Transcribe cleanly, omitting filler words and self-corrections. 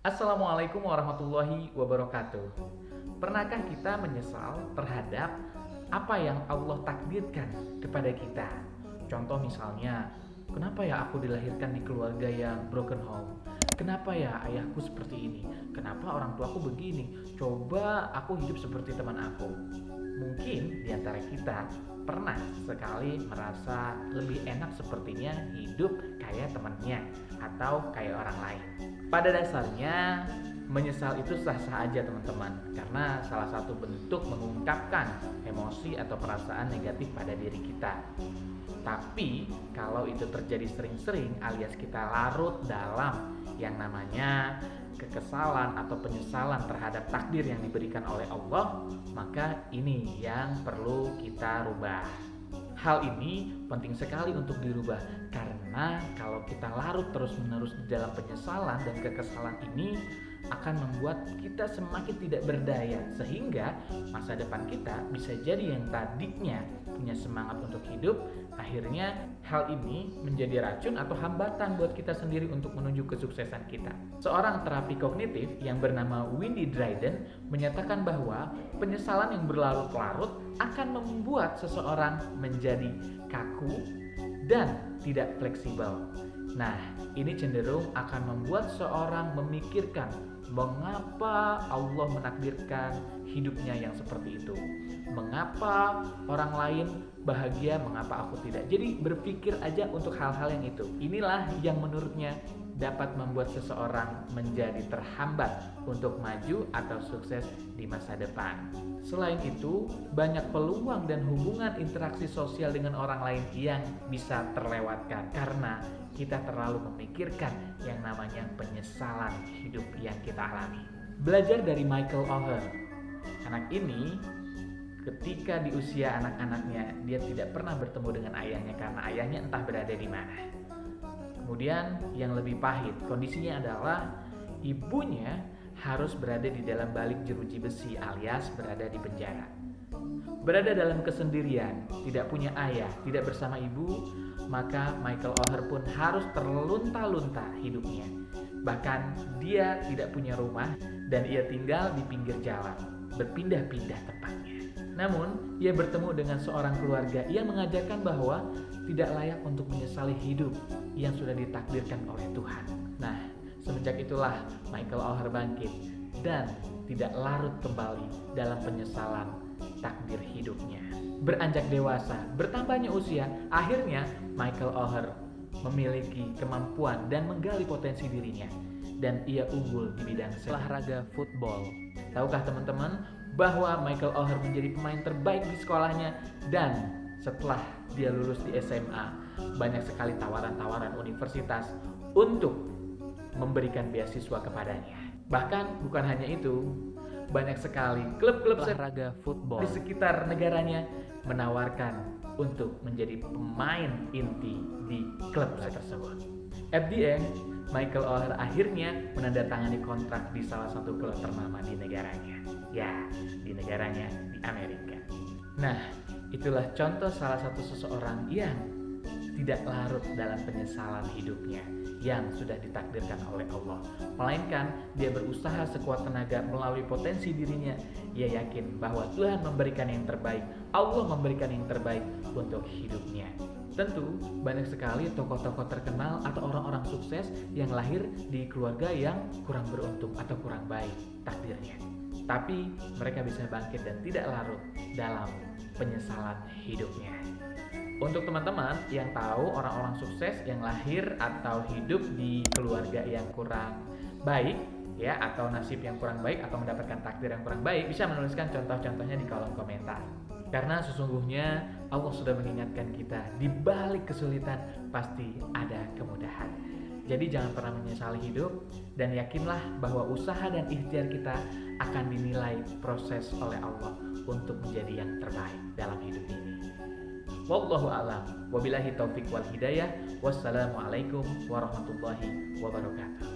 Assalamualaikum warahmatullahi wabarakatuh. Pernahkah kita menyesal terhadap apa yang Allah takdirkan kepada kita? Contoh misalnya, kenapa ya aku dilahirkan di keluarga yang broken home? Kenapa ya ayahku seperti ini? Kenapa orang tuaku begini? Coba aku hidup seperti teman aku. Mungkin di antara kita pernah sekali merasa lebih enak sepertinya hidup kayak temannya atau kayak orang lain. Pada dasarnya menyesal itu sah-sah aja teman-teman, karena salah satu bentuk mengungkapkan emosi atau perasaan negatif pada diri kita. Tapi kalau itu terjadi sering-sering alias kita larut dalam yang namanya kekesalan atau penyesalan terhadap takdir yang diberikan oleh Allah, maka ini yang perlu kita rubah. Hal ini penting sekali untuk dirubah, karena kalau kita larut terus-menerus di dalam penyesalan dan kekesalan ini akan membuat kita semakin tidak berdaya, sehingga masa depan kita bisa jadi yang tadinya punya semangat untuk hidup, akhirnya hal ini menjadi racun atau hambatan buat kita sendiri untuk menuju kesuksesan kita. Seorang terapi kognitif yang bernama Wendy Dryden menyatakan bahwa penyesalan yang berlarut-larut akan membuat seseorang menjadi kaku dan tidak fleksibel. Nah, ini cenderung akan membuat seorang memikirkan mengapa Allah menakdirkan hidupnya yang seperti itu. Mengapa orang lain bahagia, mengapa aku tidak? Jadi berpikir aja untuk hal-hal yang itu. Inilah yang menurutnya dapat membuat seseorang menjadi terhambat untuk maju atau sukses di masa depan. Selain itu, banyak peluang dan hubungan interaksi sosial dengan orang lain yang bisa terlewatkan karena kita terlalu memikirkan yang namanya penyesalan hidup yang kita alami. Belajar dari Michael Oher. Anak ini ketika di usia anak-anaknya, dia tidak pernah bertemu dengan ayahnya karena ayahnya entah berada di mana. Kemudian yang lebih pahit, kondisinya adalah ibunya harus berada di dalam balik jeruji besi alias berada di penjara. Berada dalam kesendirian, tidak punya ayah, tidak bersama ibu, maka Michael Oher pun harus terlunta-lunta hidupnya. Bahkan dia tidak punya rumah dan ia tinggal di pinggir jalan, berpindah-pindah tempatnya. Namun, ia bertemu dengan seorang keluarga yang mengajarkan bahwa tidak layak untuk menyesali hidup yang sudah ditakdirkan oleh Tuhan. Nah, semenjak itulah Michael Oher bangkit dan tidak larut kembali dalam penyesalan takdir hidupnya. Beranjak dewasa, bertambahnya usia, akhirnya Michael Oher memiliki kemampuan dan menggali potensi dirinya. Dan ia unggul di bidang olahraga football. Tahukah teman-teman bahwa Michael Oher menjadi pemain terbaik di sekolahnya, dan setelah dia lulus di SMA, banyak sekali tawaran-tawaran universitas untuk memberikan beasiswa kepadanya. Bahkan bukan hanya itu, banyak sekali klub-klub olahraga football di sekitar negaranya menawarkan untuk menjadi pemain inti di klub tersebut. At the end, Michael Oher akhirnya menandatangani kontrak di salah satu klub ternama di negaranya. Ya, di negaranya di Amerika. Nah, itulah contoh salah satu seseorang yang tidak larut dalam penyesalan hidupnya yang sudah ditakdirkan oleh Allah, melainkan dia berusaha sekuat tenaga melalui potensi dirinya. Ia yakin bahwa Tuhan memberikan yang terbaik, Allah memberikan yang terbaik untuk hidupnya. Tentu banyak sekali tokoh-tokoh terkenal atau orang-orang sukses yang lahir di keluarga yang kurang beruntung atau kurang baik takdirnya, tapi mereka bisa bangkit dan tidak larut dalam penyesalan hidupnya. Untuk teman-teman yang tahu orang-orang sukses yang lahir atau hidup di keluarga yang kurang baik ya, atau nasib yang kurang baik atau mendapatkan takdir yang kurang baik, bisa menuliskan contoh-contohnya di kolom komentar. Karena sesungguhnya Allah sudah mengingatkan kita, di balik kesulitan pasti ada kemudahan. Jadi jangan pernah menyesali hidup, dan yakinlah bahwa usaha dan ikhtiar kita akan dinilai proses oleh Allah untuk menjadi yang terbaik dalam hidup ini. Wallahu a'lam, wabillahi taufik wal hidayah. Wassalamualaikum warahmatullahi wabarakatuh.